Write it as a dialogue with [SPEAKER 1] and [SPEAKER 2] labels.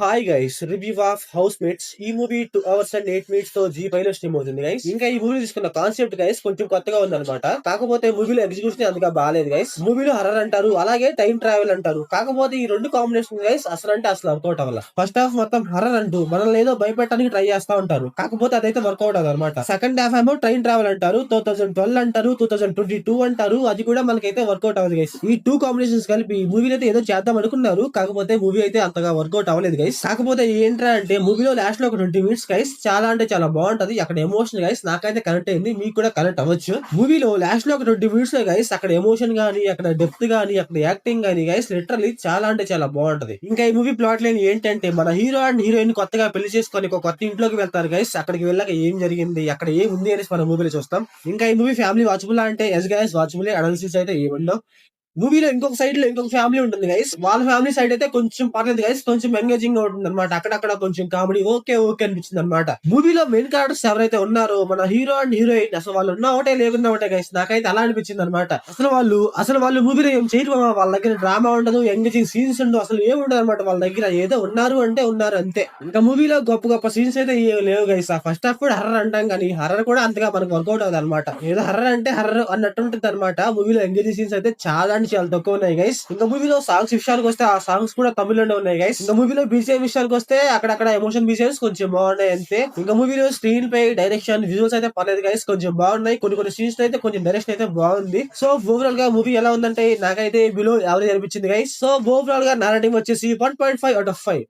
[SPEAKER 1] Hi guys, review of house mates. ఈ movie 2 hours and 8 minutes తో G పైలో stream అవుతుంది guys. ఇంకా ఈ మూవీ తీసుకున్న కాన్సెప్ట్ గైస్ కొంచెం కొత్తగా ఉందన్నమాట. కాకపోతే మూవీలో ఎగ్జిక్యూషన్ అంతగా బాగాలేదు గైస్. మూవీలో హర్రర్ అంటారు, అలాగే టైం ట్రావెల్ అంటారు. కాకపోతే ఈ రెండు కాంబినేషన్ గైస్ అసలు అంటే అసలు వర్కౌట్ అవ్వాలి. ఫస్ట్ హాఫ్ మొత్తం హర్రర్ అంటూ మనల్ని ఏదో భయపెట్టడానికి ట్రై చేస్తా ఉంటారు. కాకపోతే అదైతే వర్కౌట్ అవ్వదు అనమాట. సెకండ్ హాఫ్ ఏమో ట్రైన్ ట్రావెల్ అంటారు, 2012 అంటారు, 2022 అంటారు. అది కూడా మనకైతే వర్కౌట్ అవ్వదు గైస్. ఈ టూ కాంబినేషన్స్ కలిపి మూవీలో అయితే ఏదో చేద్దాం అనుకున్నారు. కాకపోతే మూవీ అయితే అంతగా వర్కౌట్ అవ్వలేదు గైస్. కాకపోతే ఏంట్రా అంటే మూవీలో లాస్ట్ లో ఒక 20 minutes గైస్ చాలా అంటే చాలా బాగుంటది. అక్కడ ఎమోషన్ గైస్ నాకైతే కనెక్ట్ అయింది, మీకు కూడా కనెక్ట్ అవ్వచ్చు. మూవీలో లాస్ట్ లో ఒక 20 minutes లో గైస్ అక్కడ ఎమోషన్ గానీ, అక్కడ డెప్త్ గానీ, అక్కడ యాక్టింగ్ గానీ గైస్ లిటరల్లీ చాలా అంటే చాలా బాగుంటది. ఇంకా ఈ మూవీ ప్లాట్ లైన్ ఏంటంటే మన హీరో అండ్ హీరోయిన్ కొత్తగా పెళ్లి చేసుకొని ఒక కొత్త ఇంట్లోకి వెళ్తారు గైస్. అక్కడికి వెళ్ళాక ఏం జరిగింది, అక్కడ ఏం ఉంది అనేసి మన మూవీలో చూస్తాం. ఇంకా ఈ మూవీ ఫ్యామిలీ వాచబుల్ అంటే ఎస్ గైస్ వాచబుల్, అనాలిసిస్ అయితే ఏముండవు. మూవీలో ఇంకొక సైడ్ లో ఇంకొక ఫ్యామిలీ ఉంటుంది గైస్. వాళ్ళ ఫ్యామిలీ సైడ్ అయితే కొంచెం పర్లేదు గైస్, కొంచెం ఎంగేజింగ్ గా ఉంటుంది అనమాట. అక్కడక్కడ కొంచెం కామెడీ ఓకే ఓకే అనిపించింది అనమాట. మూవీలో మెయిన్ క్యారెక్టర్స్ ఎవరైతే ఉన్నారో మన హీరో అండ్ హీరోయిన్ అసలు వాళ్ళు ఉన్న ఒకటే లేకున్నా ఒకటే గైస్, నాకైతే అలా అనిపించింది అనమాట. అసలు వాళ్ళు మూవీలో ఏం చేయరు. వాళ్ళ దగ్గర డ్రామా ఉండదు, ఎంగేజింగ్ సీన్స్ ఉండదు, అసలు ఏమి ఉండదు అనమాట. వాళ్ళ దగ్గర ఏదో ఉన్నారు అంటే ఉన్నారు అంతే. ఇంకా మూవీలో గొప్ప గొప్ప సీన్స్ అయితే ఏం లేవు గైస్. ఆ ఫస్ట్ హాఫ్ కూడా హర్రర్ అంటాం కానీ హర్రర్ కూడా అంతగా మనకు వర్కౌట్ అవుతుంది అనమాట. ఏదో హర్రర్ అంటే హర్రర్ అన్నట్టు ఉంటుంది అనమాట. మూవీలో ఎంగేజింగ్ సీన్స్ అయితే చాలా అంటే చాలా తక్కువ ఉన్నాయి గైస్. ఇంకా మూవీలో సాంగ్స్ విషయానికి వస్తే ఆ సాంగ్స్ కూడా తమిళలోనే ఉన్నాయి గైస్. ఇంకా మూవీలో బీజిఎం విషయానికి వస్తే అక్కడక్కడ ఎమోషన్ బీజిఎమ్స్ కొంచెం బాగున్నాయి అంతే. ఇంకా మూవీలో స్క్రీన్ పై డైరెక్షన్ విజువల్స్ అయితే పర్లేదు గైస్, కొంచెం బాగున్నాయి. కొన్ని సీన్స్ అయితే కొంచెం డైరెక్షన్ అయితే బాగుంది. సో ఓవరాల్ గా మూవీ ఎలా ఉందంటే నాకైతే బిలో యావరేజ్ అనిపించింది గైస్. సో ఓవరాల్ గా నా రేటింగ్ వచ్చేసి 1.5 out of 5.